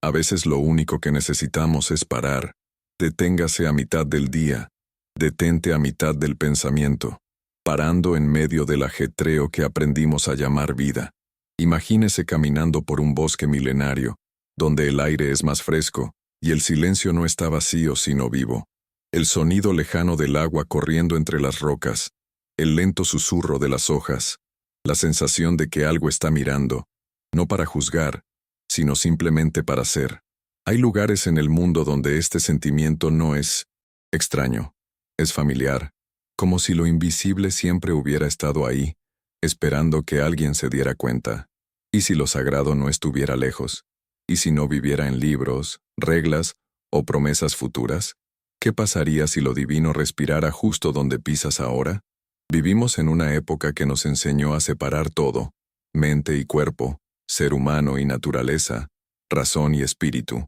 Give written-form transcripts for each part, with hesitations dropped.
A veces lo único que necesitamos es parar. Deténgase a mitad del día. Detente a mitad del pensamiento, parando en medio del ajetreo que aprendimos a llamar vida. Imagínese caminando por un bosque milenario, donde el aire es más fresco, y el silencio no está vacío sino vivo. El sonido lejano del agua corriendo entre las rocas, el lento susurro de las hojas, la sensación de que algo está mirando, no para juzgar, sino simplemente para ser. Hay lugares en el mundo donde este sentimiento no es extraño, es familiar, como si lo invisible siempre hubiera estado ahí, esperando que alguien se diera cuenta. ¿Y si lo sagrado no estuviera lejos? ¿Y si no viviera en libros, reglas o promesas futuras? ¿Qué pasaría si lo divino respirara justo donde pisas ahora? Vivimos en una época que nos enseñó a separar todo, mente y cuerpo, ser humano y naturaleza, razón y espíritu.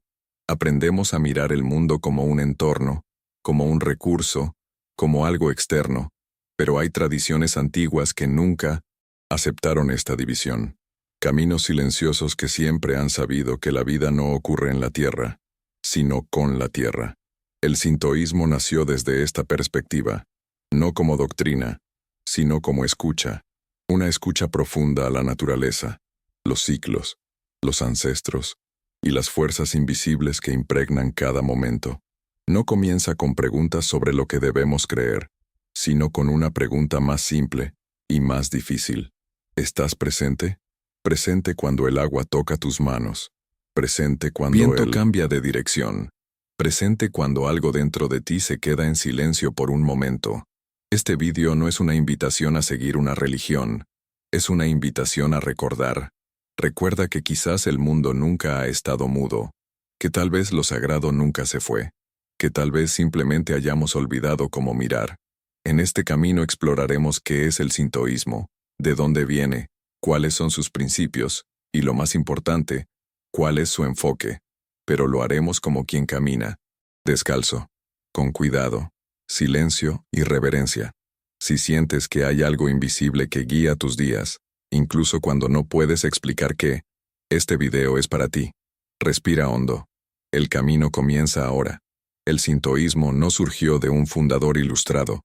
Aprendemos a mirar el mundo como un entorno, como un recurso, como algo externo, pero hay tradiciones antiguas que nunca aceptaron esta división. Caminos silenciosos que siempre han sabido que la vida no ocurre en la tierra, sino con la tierra. El sintoísmo nació desde esta perspectiva, no como doctrina, sino como escucha, una escucha profunda a la naturaleza, los ciclos, los ancestros y las fuerzas invisibles que impregnan cada momento. No comienza con preguntas sobre lo que debemos creer, sino con una pregunta más simple y más difícil. ¿Estás presente? Presente cuando el agua toca tus manos, presente cuando el viento cambia de dirección, presente cuando algo dentro de ti se queda en silencio por un momento. Este vídeo no es una invitación a seguir una religión, es una invitación a recordar. Recuerda que quizás el mundo nunca ha estado mudo, que tal vez lo sagrado nunca se fue, que tal vez simplemente hayamos olvidado cómo mirar. En este camino exploraremos qué es el sintoísmo, de dónde viene, cuáles son sus principios, y lo más importante, cuál es su enfoque. Pero lo haremos como quien camina, descalzo, con cuidado, silencio y reverencia. Si sientes que hay algo invisible que guía tus días, incluso cuando no puedes explicar qué, este video es para ti. Respira hondo. El camino comienza ahora. El sintoísmo no surgió de un fundador ilustrado,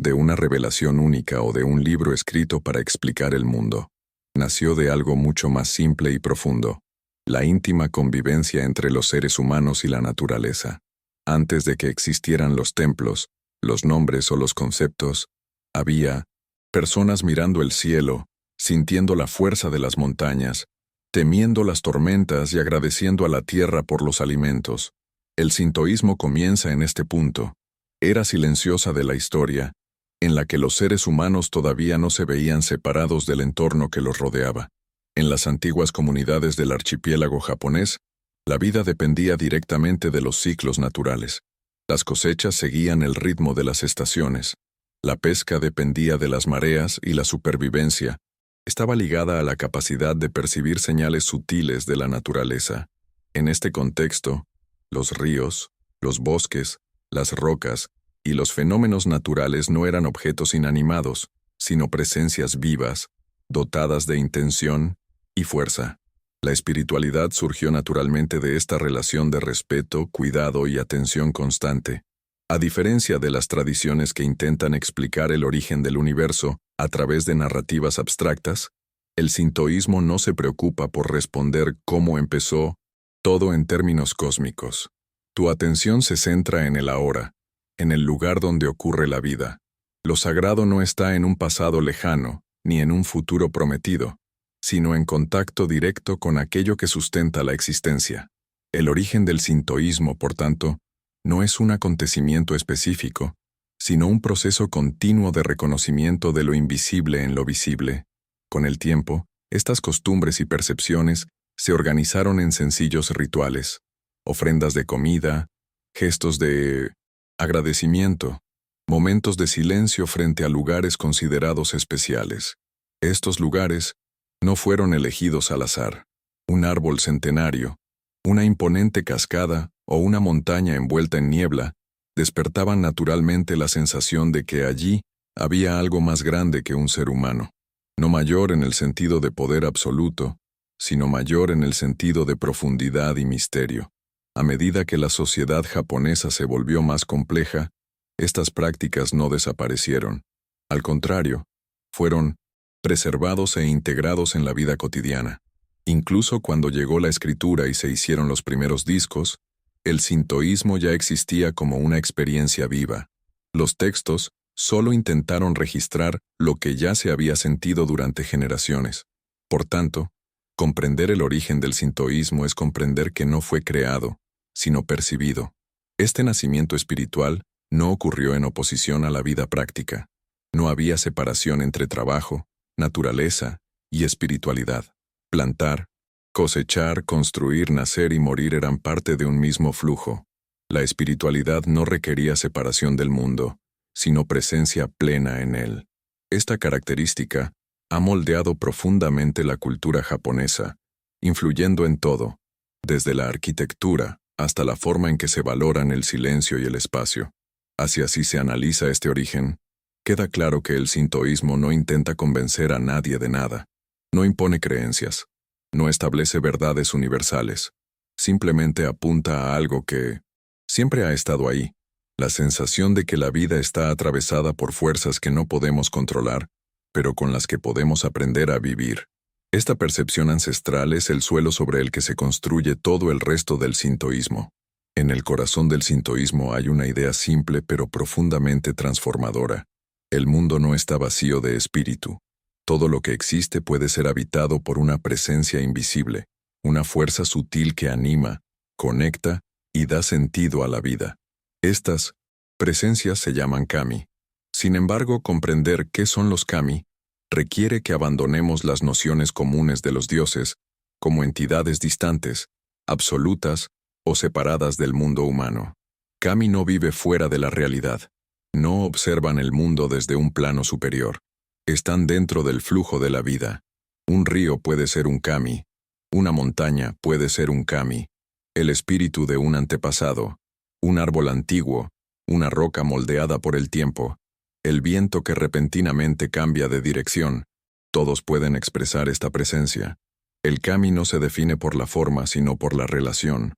de una revelación única o de un libro escrito para explicar el mundo. Nació de algo mucho más simple y profundo, la íntima convivencia entre los seres humanos y la naturaleza. Antes de que existieran los templos, los nombres o los conceptos, había personas mirando el cielo, sintiendo la fuerza de las montañas, temiendo las tormentas y agradeciendo a la tierra por los alimentos. El sintoísmo comienza en este punto, era silenciosa de la historia, en la que los seres humanos todavía no se veían separados del entorno que los rodeaba. En las antiguas comunidades del archipiélago japonés, la vida dependía directamente de los ciclos naturales. Las cosechas seguían el ritmo de las estaciones. La pesca dependía de las mareas y la supervivencia estaba ligada a la capacidad de percibir señales sutiles de la naturaleza. En este contexto, los ríos, los bosques, las rocas y los fenómenos naturales no eran objetos inanimados, sino presencias vivas, dotadas de intención y fuerza. La espiritualidad surgió naturalmente de esta relación de respeto, cuidado y atención constante. A diferencia de las tradiciones que intentan explicar el origen del universo a través de narrativas abstractas, el sintoísmo no se preocupa por responder cómo empezó todo en términos cósmicos. Tu atención se centra en el ahora, en el lugar donde ocurre la vida. Lo sagrado no está en un pasado lejano, ni en un futuro prometido, sino en contacto directo con aquello que sustenta la existencia. El origen del sintoísmo, por tanto, no es un acontecimiento específico, sino un proceso continuo de reconocimiento de lo invisible en lo visible. Con el tiempo, estas costumbres y percepciones se organizaron en sencillos rituales, ofrendas de comida, gestos de agradecimiento, momentos de silencio frente a lugares considerados especiales. Estos lugares no fueron elegidos al azar. Un árbol centenario, una imponente cascada o una montaña envuelta en niebla despertaban naturalmente la sensación de que allí había algo más grande que un ser humano, no mayor en el sentido de poder absoluto, sino mayor en el sentido de profundidad y misterio. A medida que la sociedad japonesa se volvió más compleja, estas prácticas no desaparecieron. Al contrario, fueron preservados e integrados en la vida cotidiana. Incluso cuando llegó la escritura y se hicieron los primeros discos, el sintoísmo ya existía como una experiencia viva. Los textos solo intentaron registrar lo que ya se había sentido durante generaciones. Por tanto, comprender el origen del sintoísmo es comprender que no fue creado, sino percibido. Este nacimiento espiritual no ocurrió en oposición a la vida práctica. No había separación entre trabajo, naturaleza y espiritualidad. Plantar, cosechar, construir, nacer y morir eran parte de un mismo flujo. La espiritualidad no requería separación del mundo, sino presencia plena en él. Esta característica ha moldeado profundamente la cultura japonesa, influyendo en todo, desde la arquitectura hasta la forma en que se valoran el silencio y el espacio. Hacia así se analiza este origen, queda claro que el sintoísmo no intenta convencer a nadie de nada, no impone creencias, no establece verdades universales, simplemente apunta a algo que siempre ha estado ahí, la sensación de que la vida está atravesada por fuerzas que no podemos controlar, pero con las que podemos aprender a vivir. Esta percepción ancestral es el suelo sobre el que se construye todo el resto del sintoísmo. En el corazón del sintoísmo hay una idea simple pero profundamente transformadora. El mundo no está vacío de espíritu. Todo lo que existe puede ser habitado por una presencia invisible, una fuerza sutil que anima, conecta y da sentido a la vida. Estas presencias se llaman kami. Sin embargo, comprender qué son los kami requiere que abandonemos las nociones comunes de los dioses como entidades distantes, absolutas o separadas del mundo humano. Kami no vive fuera de la realidad. No observan el mundo desde un plano superior. Están dentro del flujo de la vida. Un río puede ser un kami. Una montaña puede ser un kami. El espíritu de un antepasado. Un árbol antiguo. Una roca moldeada por el tiempo. El viento que repentinamente cambia de dirección. Todos pueden expresar esta presencia. El kami no se define por la forma, sino por la relación.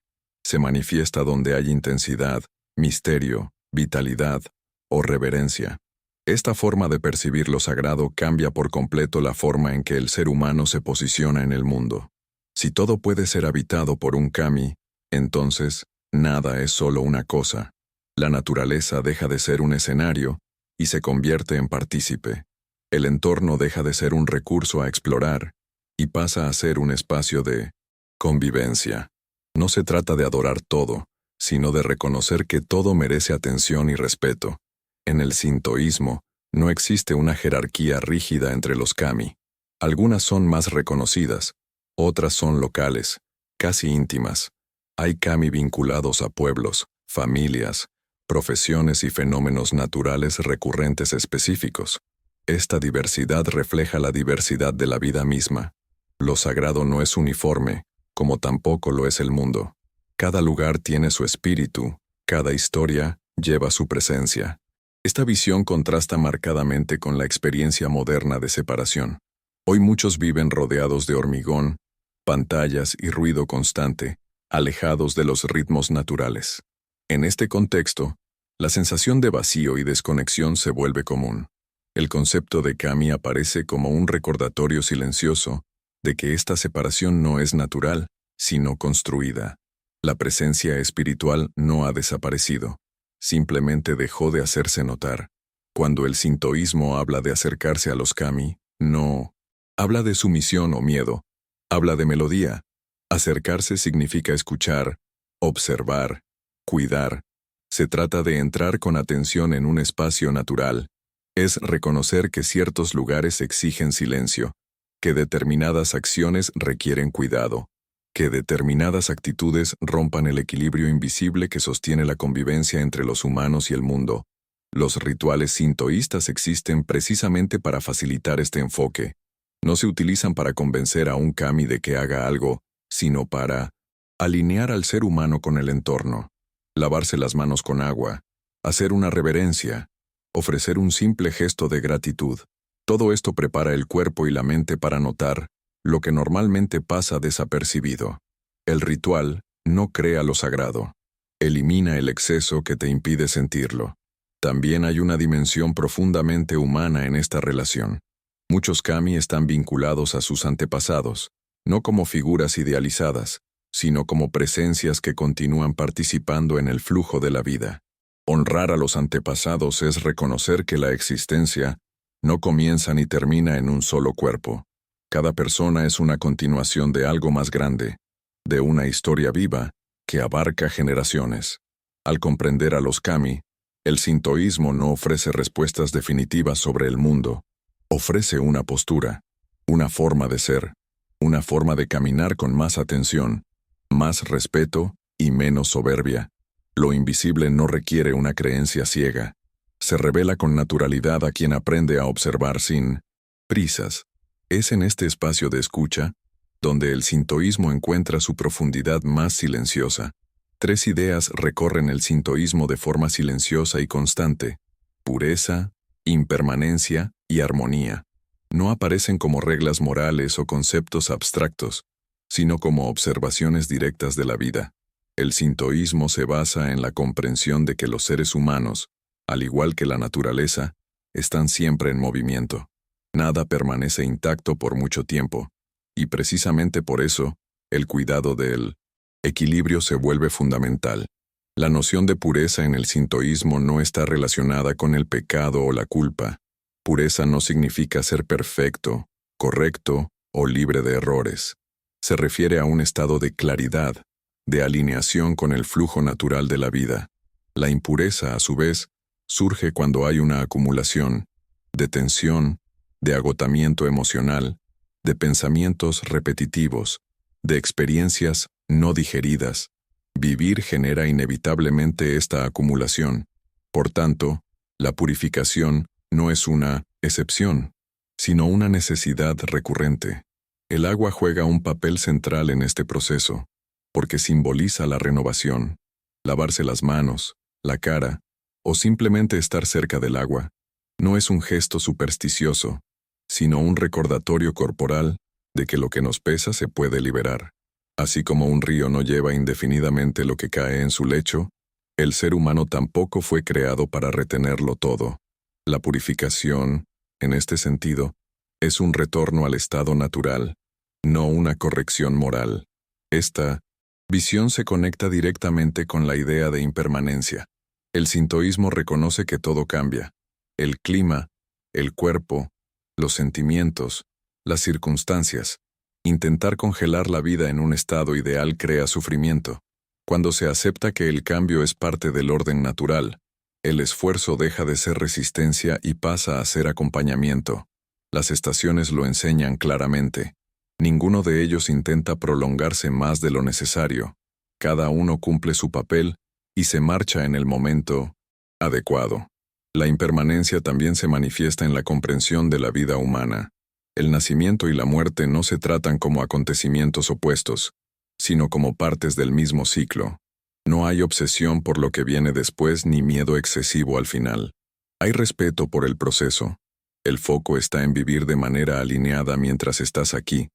Se manifiesta donde hay intensidad, misterio, vitalidad o reverencia. Esta forma de percibir lo sagrado cambia por completo la forma en que el ser humano se posiciona en el mundo. Si todo puede ser habitado por un kami, entonces, nada es solo una cosa. La naturaleza deja de ser un escenario y se convierte en partícipe. El entorno deja de ser un recurso a explorar y pasa a ser un espacio de convivencia. No se trata de adorar todo, sino de reconocer que todo merece atención y respeto. En el sintoísmo, no existe una jerarquía rígida entre los kami. Algunas son más reconocidas, otras son locales, casi íntimas. Hay kami vinculados a pueblos, familias, profesiones y fenómenos naturales recurrentes específicos. Esta diversidad refleja la diversidad de la vida misma. Lo sagrado no es uniforme, como tampoco lo es el mundo. Cada lugar tiene su espíritu, cada historia lleva su presencia. Esta visión contrasta marcadamente con la experiencia moderna de separación. Hoy muchos viven rodeados de hormigón, pantallas y ruido constante, alejados de los ritmos naturales. En este contexto, la sensación de vacío y desconexión se vuelve común. El concepto de kami aparece como un recordatorio silencioso de que esta separación no es natural, sino construida. La presencia espiritual no ha desaparecido, simplemente dejó de hacerse notar. Cuando el sintoísmo habla de acercarse a los kami, no habla de sumisión o miedo, habla de melodía. Acercarse significa escuchar, observar, cuidar. Se trata de entrar con atención en un espacio natural. Es reconocer que ciertos lugares exigen silencio, que determinadas acciones requieren cuidado, que determinadas actitudes rompan el equilibrio invisible que sostiene la convivencia entre los humanos y el mundo. Los rituales sintoístas existen precisamente para facilitar este enfoque. No se utilizan para convencer a un kami de que haga algo, sino para alinear al ser humano con el entorno. Lavarse las manos con agua, hacer una reverencia, ofrecer un simple gesto de gratitud. Todo esto prepara el cuerpo y la mente para notar lo que normalmente pasa desapercibido. El ritual no crea lo sagrado. Elimina el exceso que te impide sentirlo. También hay una dimensión profundamente humana en esta relación. Muchos kami están vinculados a sus antepasados, no como figuras idealizadas, sino como presencias que continúan participando en el flujo de la vida. Honrar a los antepasados es reconocer que la existencia no comienza ni termina en un solo cuerpo. Cada persona es una continuación de algo más grande, de una historia viva que abarca generaciones. Al comprender a los kami, el sintoísmo no ofrece respuestas definitivas sobre el mundo. Ofrece una postura, una forma de ser, una forma de caminar con más atención, más respeto y menos soberbia. Lo invisible no requiere una creencia ciega. Se revela con naturalidad a quien aprende a observar sin prisas. Es en este espacio de escucha donde el sintoísmo encuentra su profundidad más silenciosa. 3 ideas recorren el sintoísmo de forma silenciosa y constante: pureza, impermanencia y armonía. No aparecen como reglas morales o conceptos abstractos, sino como observaciones directas de la vida. El sintoísmo se basa en la comprensión de que los seres humanos, al igual que la naturaleza, están siempre en movimiento. Nada permanece intacto por mucho tiempo, y precisamente por eso, el cuidado del equilibrio se vuelve fundamental. La noción de pureza en el sintoísmo no está relacionada con el pecado o la culpa. Pureza no significa ser perfecto, correcto o libre de errores. Se refiere a un estado de claridad, de alineación con el flujo natural de la vida. La impureza, a su vez, surge cuando hay una acumulación de tensión, de agotamiento emocional, de pensamientos repetitivos, de experiencias no digeridas. Vivir genera inevitablemente esta acumulación. Por tanto, la purificación no es una excepción, sino una necesidad recurrente. El agua juega un papel central en este proceso, porque simboliza la renovación. Lavarse las manos, la cara, o simplemente estar cerca del agua, no es un gesto supersticioso, sino un recordatorio corporal de que lo que nos pesa se puede liberar. Así como un río no lleva indefinidamente lo que cae en su lecho, el ser humano tampoco fue creado para retenerlo todo. La purificación, en este sentido, es un retorno al estado natural, no una corrección moral. Esta visión se conecta directamente con la idea de impermanencia. El sintoísmo reconoce que todo cambia: el clima, el cuerpo, los sentimientos, las circunstancias. Intentar congelar la vida en un estado ideal crea sufrimiento. Cuando se acepta que el cambio es parte del orden natural, el esfuerzo deja de ser resistencia y pasa a ser acompañamiento. Las estaciones lo enseñan claramente. Ninguno de ellos intenta prolongarse más de lo necesario. Cada uno cumple su papel y se marcha en el momento adecuado. La impermanencia también se manifiesta en la comprensión de la vida humana. El nacimiento y la muerte no se tratan como acontecimientos opuestos, sino como partes del mismo ciclo. No hay obsesión por lo que viene después ni miedo excesivo al final. Hay respeto por el proceso. El foco está en vivir de manera alineada mientras estás aquí,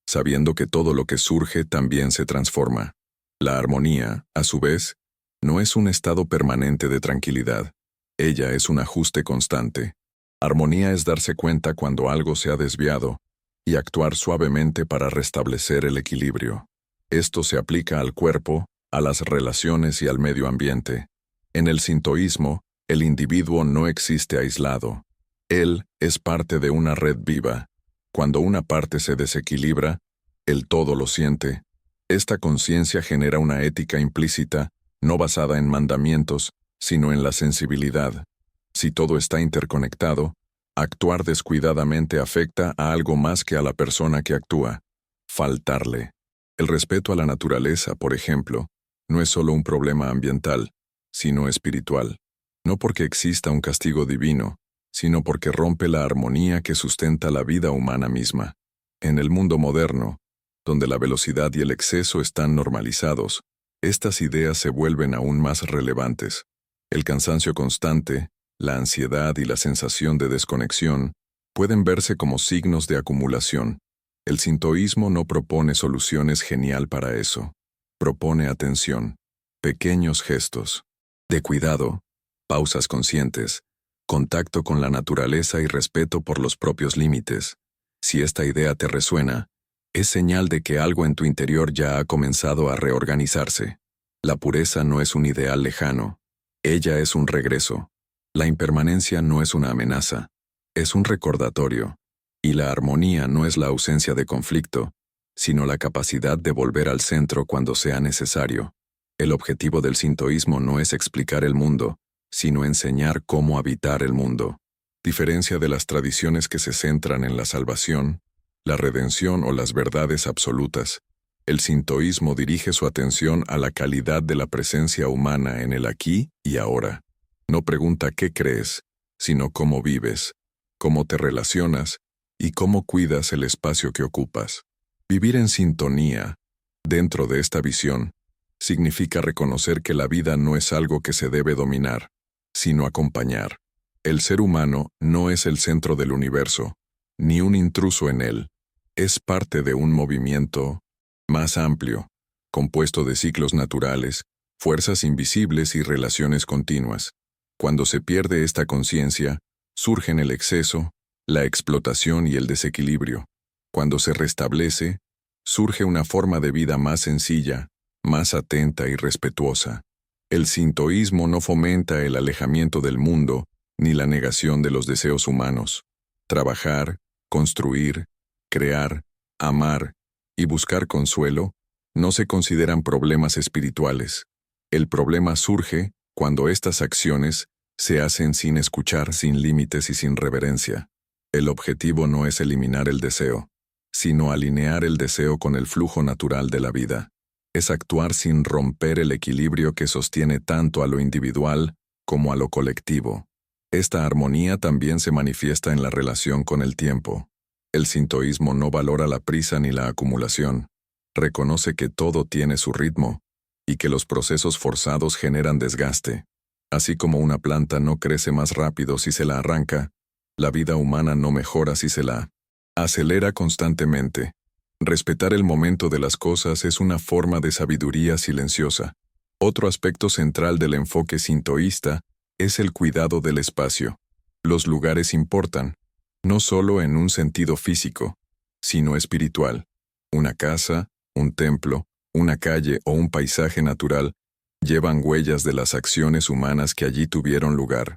sabiendo que todo lo que surge también se transforma. La armonía, a su vez, no es un estado permanente de tranquilidad. Ella es un ajuste constante. Armonía es darse cuenta cuando algo se ha desviado y actuar suavemente para restablecer el equilibrio. Esto se aplica al cuerpo, a las relaciones y al medio ambiente. En el sintoísmo, el individuo no existe aislado. Él es parte de una red viva. Cuando una parte se desequilibra, el todo lo siente. Esta conciencia genera una ética implícita, no basada en mandamientos, sino en la sensibilidad. Si todo está interconectado, actuar descuidadamente afecta a algo más que a la persona que actúa. Faltarle. El respeto a la naturaleza, por ejemplo, no es solo un problema ambiental, sino espiritual. No porque exista un castigo divino, sino porque rompe la armonía que sustenta la vida humana misma. En el mundo moderno, donde la velocidad y el exceso están normalizados, estas ideas se vuelven aún más relevantes. El cansancio constante, la ansiedad y la sensación de desconexión pueden verse como signos de acumulación. El sintoísmo no propone soluciones genial para eso. Propone atención, pequeños gestos, de cuidado, pausas conscientes, contacto con la naturaleza y respeto por los propios límites. Si esta idea te resuena, es señal de que algo en tu interior ya ha comenzado a reorganizarse. La pureza no es un ideal lejano, ella es un regreso. La impermanencia no es una amenaza, es un recordatorio. Y la armonía no es la ausencia de conflicto, sino la capacidad de volver al centro cuando sea necesario. El objetivo del sintoísmo no es explicar el mundo, sino enseñar cómo habitar el mundo. Diferencia de las tradiciones que se centran en la salvación, la redención o las verdades absolutas, el sintoísmo dirige su atención a la calidad de la presencia humana en el aquí y ahora. No pregunta qué crees, sino cómo vives, cómo te relacionas y cómo cuidas el espacio que ocupas. Vivir en sintonía, dentro de esta visión, significa reconocer que la vida no es algo que se debe dominar, sino acompañar. El ser humano no es el centro del universo, ni un intruso en él. Es parte de un movimiento más amplio, compuesto de ciclos naturales, fuerzas invisibles y relaciones continuas. Cuando se pierde esta conciencia, surgen el exceso, la explotación y el desequilibrio. Cuando se restablece, surge una forma de vida más sencilla, más atenta y respetuosa. El sintoísmo no fomenta el alejamiento del mundo ni la negación de los deseos humanos. Trabajar, construir, crear, amar y buscar consuelo no se consideran problemas espirituales. El problema surge cuando estas acciones se hacen sin escuchar, sin límites y sin reverencia. El objetivo no es eliminar el deseo, sino alinear el deseo con el flujo natural de la vida. Es actuar sin romper el equilibrio que sostiene tanto a lo individual como a lo colectivo. Esta armonía también se manifiesta en la relación con el tiempo. El sintoísmo no valora la prisa ni la acumulación. Reconoce que todo tiene su ritmo y que los procesos forzados generan desgaste. Así como una planta no crece más rápido si se la arranca, la vida humana no mejora si se la acelera constantemente. Respetar el momento de las cosas es una forma de sabiduría silenciosa. Otro aspecto central del enfoque sintoísta es el cuidado del espacio. Los lugares importan, no solo en un sentido físico, sino espiritual. Una casa, un templo, una calle o un paisaje natural llevan huellas de las acciones humanas que allí tuvieron lugar.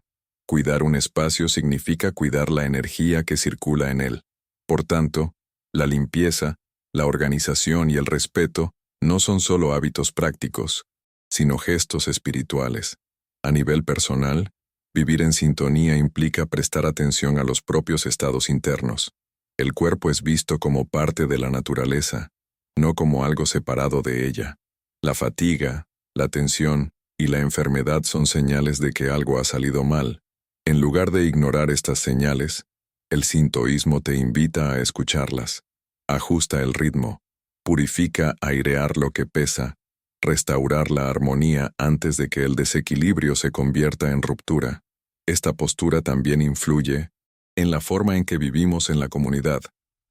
Cuidar un espacio significa cuidar la energía que circula en él. Por tanto, la limpieza, la organización y el respeto no son solo hábitos prácticos, sino gestos espirituales. A nivel personal, vivir en sintonía implica prestar atención a los propios estados internos. El cuerpo es visto como parte de la naturaleza, no como algo separado de ella. La fatiga, la tensión y la enfermedad son señales de que algo ha salido mal. En lugar de ignorar estas señales, el sintoísmo te invita a escucharlas. Ajusta el ritmo, purifica airear lo que pesa, restaurar la armonía antes de que el desequilibrio se convierta en ruptura. Esta postura también influye en la forma en que vivimos en la comunidad.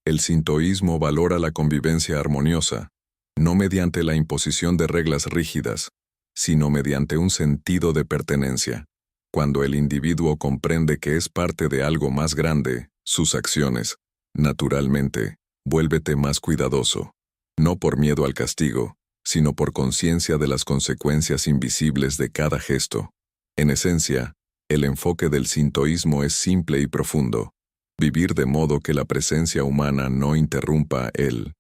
El sintoísmo valora la convivencia armoniosa, no mediante la imposición de reglas rígidas, sino mediante un sentido de pertenencia. Cuando el individuo comprende que es parte de algo más grande, sus acciones, naturalmente, vuélvete más cuidadoso, no por miedo al castigo, sino por conciencia de las consecuencias invisibles de cada gesto. En esencia, el enfoque del sintoísmo es simple y profundo. Vivir de modo que la presencia humana no interrumpa el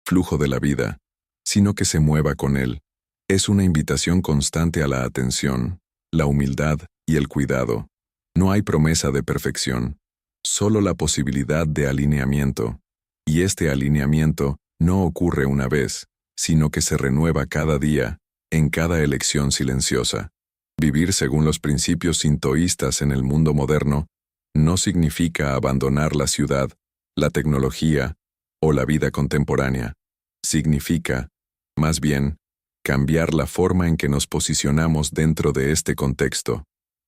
flujo de la vida, sino que se mueva con él. Es una invitación constante a la atención, la humildad y el cuidado. No hay promesa de perfección, solo la posibilidad de alineamiento. Y este alineamiento no ocurre una vez, sino que se renueva cada día, en cada elección silenciosa. Vivir según los principios sintoístas en el mundo moderno no significa abandonar la ciudad, la tecnología o la vida contemporánea. Significa, más bien, cambiar la forma en que nos posicionamos dentro de este contexto.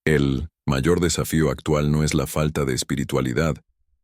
El mayor desafío actual no es la falta de espiritualidad,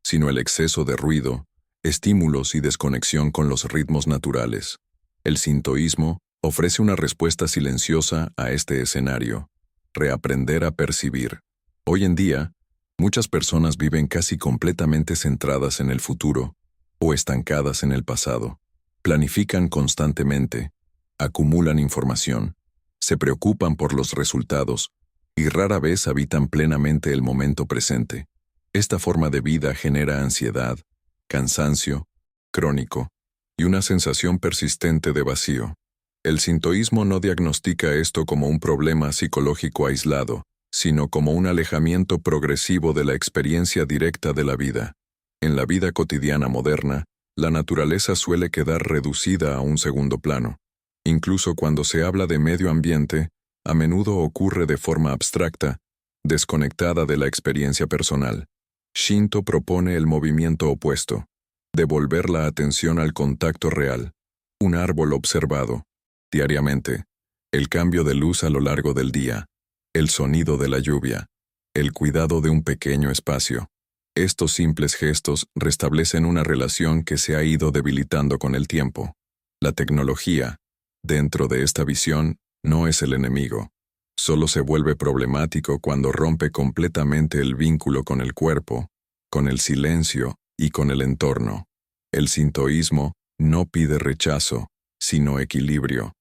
sino el exceso de ruido, estímulos y desconexión con los ritmos naturales. El sintoísmo ofrece una respuesta silenciosa a este escenario: reaprender a percibir. Hoy en día, muchas personas viven casi completamente centradas en el futuro o estancadas en el pasado. Planifican constantemente, acumulan información, se preocupan por los resultados y rara vez habitan plenamente el momento presente. Esta forma de vida genera ansiedad, cansancio crónico y una sensación persistente de vacío. El sintoísmo no diagnostica esto como un problema psicológico aislado, sino como un alejamiento progresivo de la experiencia directa de la vida. En la vida cotidiana moderna, la naturaleza suele quedar reducida a un segundo plano. Incluso cuando se habla de medio ambiente, a menudo ocurre de forma abstracta, desconectada de la experiencia personal. Shinto propone el movimiento opuesto: devolver la atención al contacto real, un árbol observado diariamente, el cambio de luz a lo largo del día, el sonido de la lluvia, el cuidado de un pequeño espacio. Estos simples gestos restablecen una relación que se ha ido debilitando con el tiempo. La tecnología, dentro de esta visión, no es el enemigo. Solo se vuelve problemático cuando rompe completamente el vínculo con el cuerpo, con el silencio y con el entorno. El sintoísmo no pide rechazo, sino equilibrio.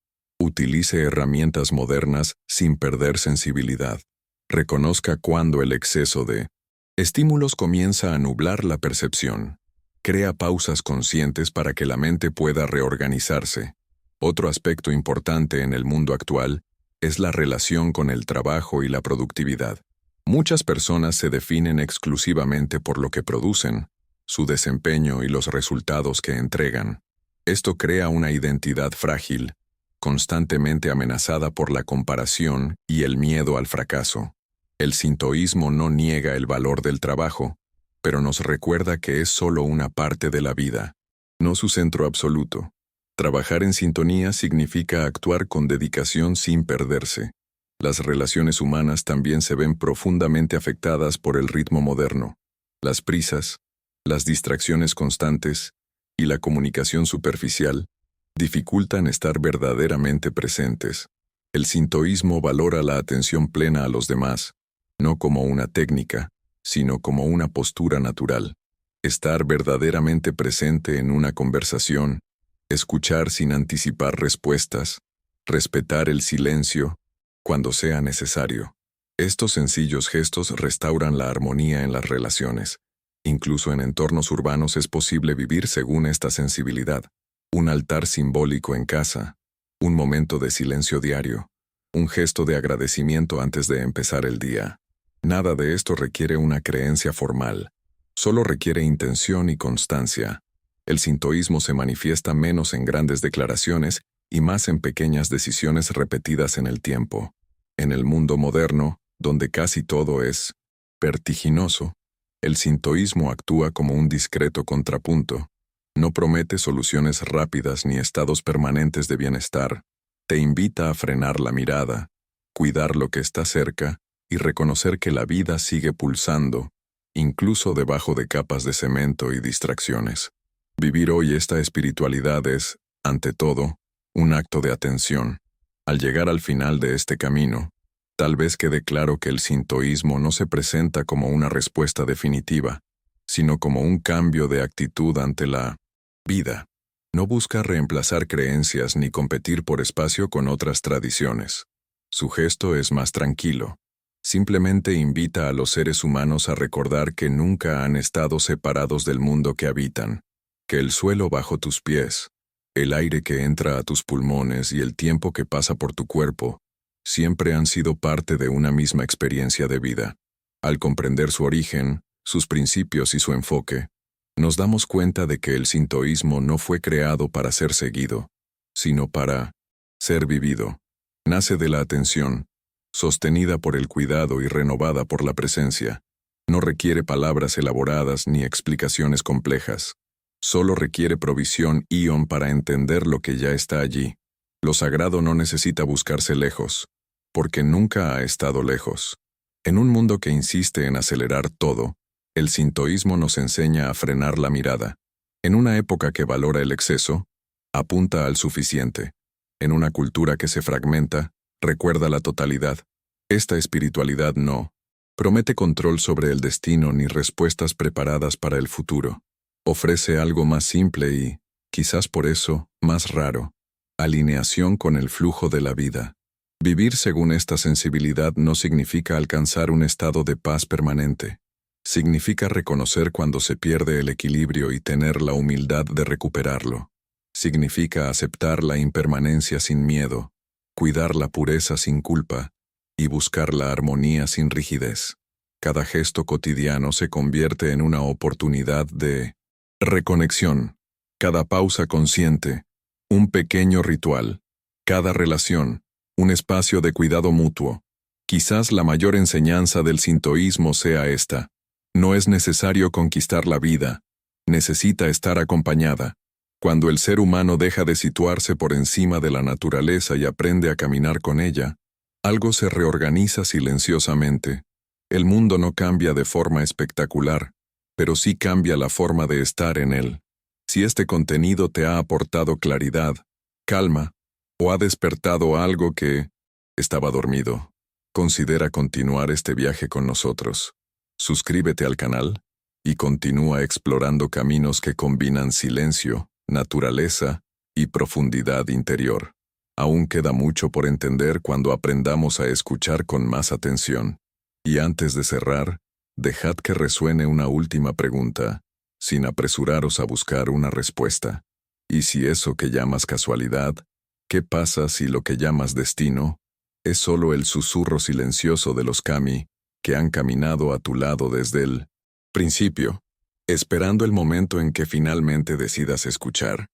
Utilice herramientas modernas sin perder sensibilidad. Reconozca cuando el exceso de estímulos comienza a nublar la percepción. Crea pausas conscientes para que la mente pueda reorganizarse. Otro aspecto importante en el mundo actual es la relación con el trabajo y la productividad. Muchas personas se definen exclusivamente por lo que producen, su desempeño y los resultados que entregan. Esto crea una identidad frágil, constantemente amenazada por la comparación y el miedo al fracaso. El sintoísmo no niega el valor del trabajo, pero nos recuerda que es solo una parte de la vida, no su centro absoluto. Trabajar en sintonía significa actuar con dedicación sin perderse. Las relaciones humanas también se ven profundamente afectadas por el ritmo moderno. Las prisas, las distracciones constantes y la comunicación superficial dificultan estar verdaderamente presentes. El sintoísmo valora la atención plena a los demás, no como una técnica, sino como una postura natural. Estar verdaderamente presente en una conversación, escuchar sin anticipar respuestas, respetar el silencio cuando sea necesario. Estos sencillos gestos restauran la armonía en las relaciones. Incluso en entornos urbanos es posible vivir según esta sensibilidad. Un altar simbólico en casa, un momento de silencio diario, un gesto de agradecimiento antes de empezar el día. Nada de esto requiere una creencia formal, solo requiere intención y constancia. El sintoísmo se manifiesta menos en grandes declaraciones y más en pequeñas decisiones repetidas en el tiempo. En el mundo moderno, donde casi todo es vertiginoso, el sintoísmo actúa como un discreto contrapunto. No promete soluciones rápidas ni estados permanentes de bienestar. Te invita a frenar la mirada, cuidar lo que está cerca y reconocer que la vida sigue pulsando, incluso debajo de capas de cemento y distracciones. Vivir hoy esta espiritualidad es, ante todo, un acto de atención. Al llegar al final de este camino, tal vez quede claro que el sintoísmo no se presenta como una respuesta definitiva, sino como un cambio de actitud ante la vida. No busca reemplazar creencias ni competir por espacio con otras tradiciones. Su gesto es más tranquilo. Simplemente invita a los seres humanos a recordar que nunca han estado separados del mundo que habitan, que el suelo bajo tus pies, el aire que entra a tus pulmones y el tiempo que pasa por tu cuerpo, siempre han sido parte de una misma experiencia de vida. Al comprender su origen, sus principios y su enfoque, nos damos cuenta de que el sintoísmo no fue creado para ser seguido, sino para ser vivido. Nace de la atención, sostenida por el cuidado y renovada por la presencia. No requiere palabras elaboradas ni explicaciones complejas. Solo requiere provisión ion para entender lo que ya está allí. Lo sagrado no necesita buscarse lejos, porque nunca ha estado lejos. En un mundo que insiste en acelerar todo, el sintoísmo nos enseña a frenar la mirada, En una época que valora el exceso, apunta al suficiente. En una cultura que se fragmenta, recuerda la totalidad. Esta espiritualidad no promete control sobre el destino ni respuestas preparadas para el futuro. Ofrece algo más simple y, quizás por eso, más raro: alineación con el flujo de la vida. Vivir según esta sensibilidad no significa alcanzar un estado de paz permanente. Significa reconocer cuando se pierde el equilibrio y tener la humildad de recuperarlo. Significa aceptar la impermanencia sin miedo, cuidar la pureza sin culpa y buscar la armonía sin rigidez. Cada gesto cotidiano se convierte en una oportunidad de reconexión. Cada pausa consciente, un pequeño ritual. Cada relación, un espacio de cuidado mutuo. Quizás la mayor enseñanza del sintoísmo sea esta: no es necesario conquistar la vida, necesita estar acompañada. Cuando el ser humano deja de situarse por encima de la naturaleza y aprende a caminar con ella, algo se reorganiza silenciosamente. El mundo no cambia de forma espectacular, pero sí cambia la forma de estar en él. Si este contenido te ha aportado claridad, calma, o ha despertado algo que estaba dormido, considera continuar este viaje con nosotros. Suscríbete al canal y continúa explorando caminos que combinan silencio, naturaleza y profundidad interior. Aún queda mucho por entender cuando aprendamos a escuchar con más atención. Y antes de cerrar, dejad que resuene una última pregunta, sin apresuraros a buscar una respuesta. ¿Y si eso que llamas casualidad, qué pasa si lo que llamas destino es solo el susurro silencioso de los kami que han caminado a tu lado desde el principio, esperando el momento en que finalmente decidas escuchar?